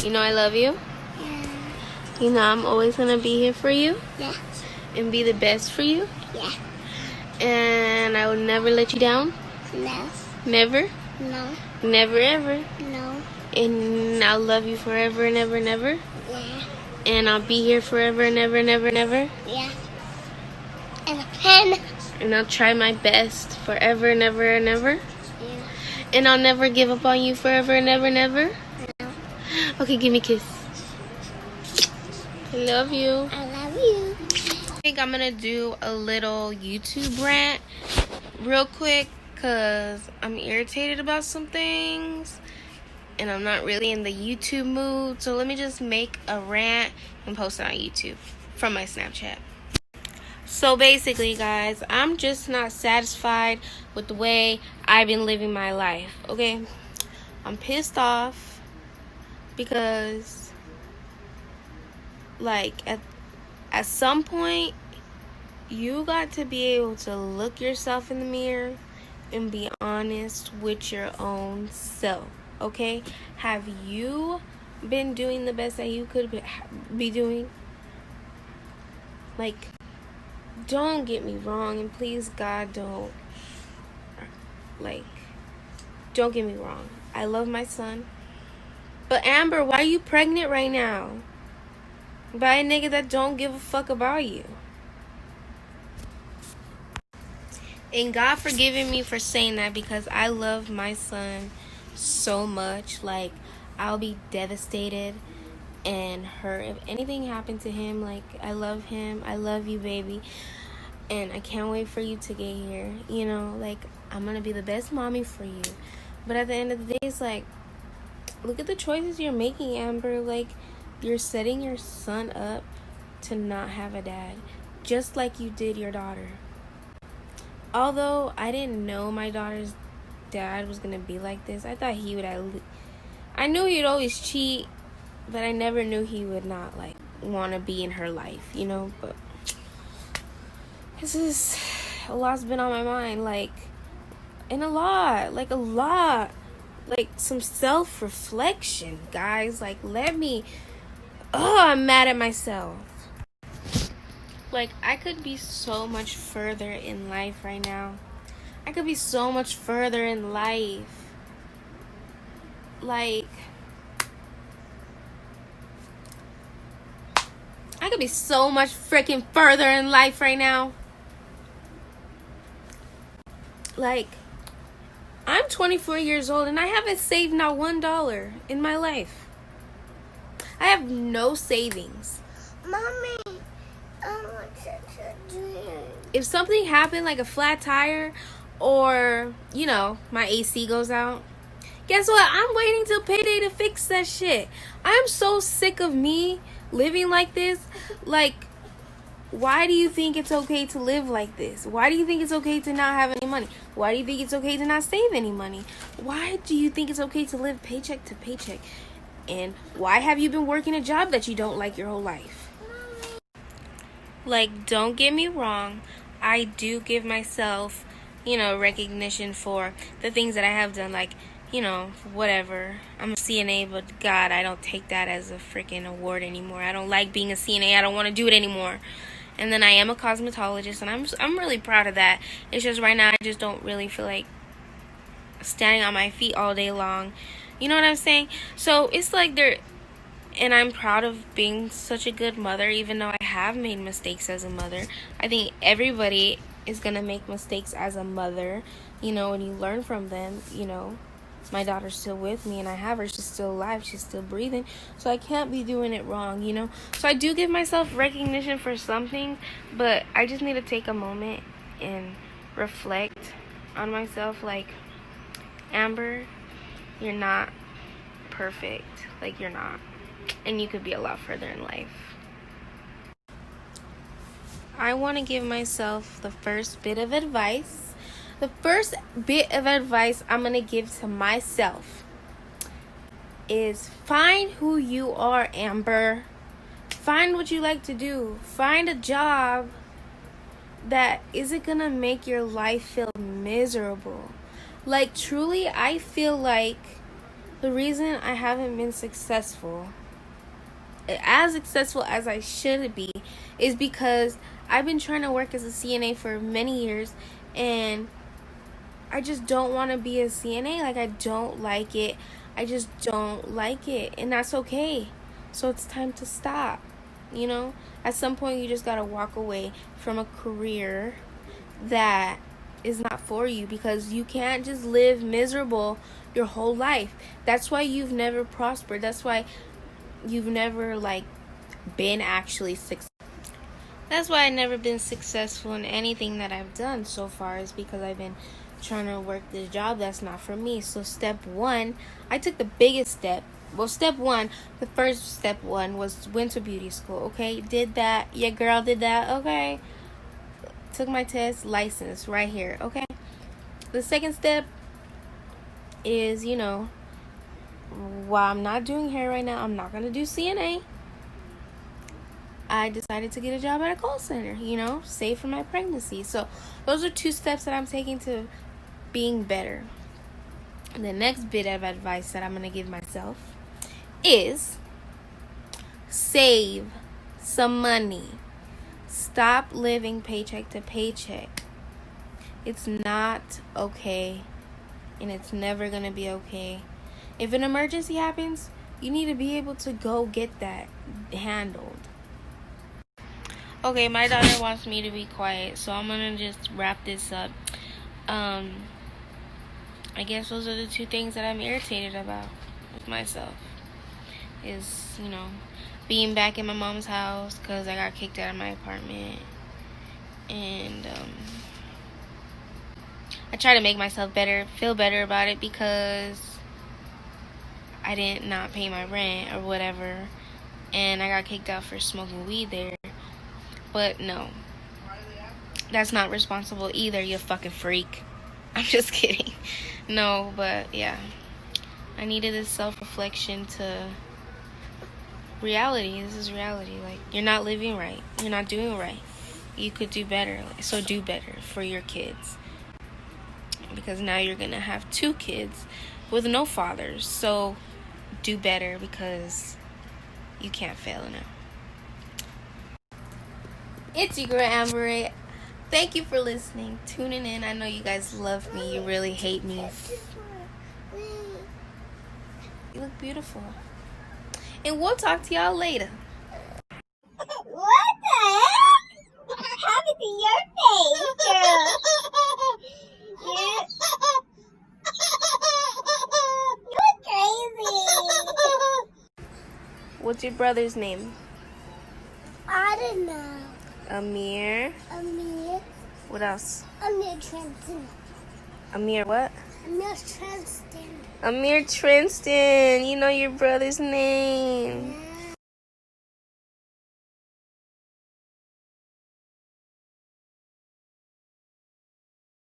You know I love you. Yeah. You know I'm always gonna be here for you. Yeah. And be the best for you. Yeah. And I will never let you down. No. Never. No. Never ever. No. And I'll love you forever and ever and ever. Yeah. And I'll be here forever and ever and ever and ever. Yeah. And a pen. And I'll try my best forever and ever and ever. Yeah. And I'll never give up on you forever and ever and ever. No. Okay, give me a kiss. I love you. I love you. I think I'm gonna do a little YouTube rant real quick because I'm irritated about some things and I'm not really in the YouTube mood. So let me just make a rant and post it on YouTube from my Snapchat. So basically, guys, I'm just not satisfied with the way I've been living my life, okay? I'm pissed off because, like, at some point, you got to be able to look yourself in the mirror and be honest with your own self, okay? Have you been doing the best that you could be doing? Like, don't get me wrong, and please, God, don't get me wrong. I love my son. But Amber, why are you pregnant right now? By a nigga that don't give a fuck about you. And God forgiving me for saying that because I love my son so much. Like, I'll be devastated and hurt if anything happened to him. Like, I love him. I love you, baby. And I can't wait for you to get here. You know, like, I'm gonna be the best mommy for you. But at the end of the day, it's like, look at the choices you're making, Amber. Like, you're setting your son up to not have a dad, just like you did your daughter. Although I didn't know my daughter's dad was gonna be like this, I thought he would I knew he'd always cheat, but I never knew he would not, like, want to be in her life, you know? But this is a lot's been on my mind, like, and a lot, like some self-reflection, guys. Like, I'm mad at myself. Like, I could be so much further in life right now. I could be so much further in life. Like, I could be so much freaking further in life right now. Like, I'm 24 years old and I haven't saved not $1 in my life. I have no savings. Mommy, I want to drink. If something happened, like a flat tire, or, you know, my AC goes out, guess what? I'm waiting till payday to fix that shit. I'm so sick of me living like this. Like, why do you think it's okay to live like this? Why do you think it's okay to not have any money? Why do you think it's okay to not save any money? Why do you think it's okay to live paycheck to paycheck? And why have you been working a job that you don't like your whole life? Like, don't get me wrong. I do give myself, you know, recognition for the things that I have done. Like, you know, whatever. I'm a CNA, but God, I don't take that as a freaking award anymore. I don't like being a CNA. I don't want to do it anymore. And then I am a cosmetologist, and I'm really proud of that. It's just right now I just don't really feel like standing on my feet all day long. You know what I'm saying? So it's like and I'm proud of being such a good mother, even though I have made mistakes as a mother. I think everybody is going to make mistakes as a mother, you know, and you learn from them, you know. My daughter's still with me, and I have her. She's still alive. She's still breathing. So I can't be doing it wrong, you know. So I do give myself recognition for something, but I just need to take a moment and reflect on myself. Like, Amber, you're not perfect. Like, you're not. And you could be a lot further in life. I want to give myself the first bit of advice. The first bit of advice I'm going to give to myself is find who you are, Amber. Find what you like to do. Find a job that isn't going to make your life feel miserable. Like, truly, I feel like The reason I haven't been as successful as I should be, is because I've been trying to work as a CNA for many years, and I just don't want to be a CNA. Like, I don't like it. I just don't like it, and that's okay. So it's time to stop. You know, at some point you just gotta walk away from a career that is not for you, because you can't just live miserable your whole life. That's why you've never prospered. That's why you've never been actually successful. That's why I've never been successful in anything that I've done so far, is because I've been trying to work this job that's not for me. So step one, I took the biggest step. Well, the first step was went to beauty school. Okay, did that. Your girl did that. Okay, took my test, license right here. Okay, the second step is, while I'm not doing hair right now, I'm not gonna do CNA. I decided to get a job at a call center, save for my pregnancy. So those are 2 steps that I'm taking to being better. The next bit of advice that I'm going to give myself is save some money. Stop living paycheck to paycheck. It's not okay, and it's never going to be okay. If an emergency happens, you need to be able to go get that handled. Okay, my daughter wants me to be quiet, so I'm going to just wrap this up. I guess those are the 2 things that I'm irritated about with myself. Is, being back in my mom's house because I got kicked out of my apartment. And I try to make myself feel better about it, because I didn't not pay my rent or whatever. And I got kicked out for smoking weed there. But no, that's not responsible either, you fucking freak. I'm just kidding. No, but yeah, I needed this self-reflection to reality. This is reality. You're not living right. You're not doing right. You could do better. So do better for your kids. Because now you're going to have 2 kids with no fathers. So do better, because you can't fail now. It's your girl Amber. Thank you for listening, tuning in. I know you guys love me. You really hate me. You look beautiful. And we'll talk to y'all later. What the heck? What happened to your face, girl? You're crazy. What's your brother's name? I don't know. Amir. What else? Amir Trenton. Amir what? Amir Trenton. Amir Trinston. You know your brother's name. Yeah.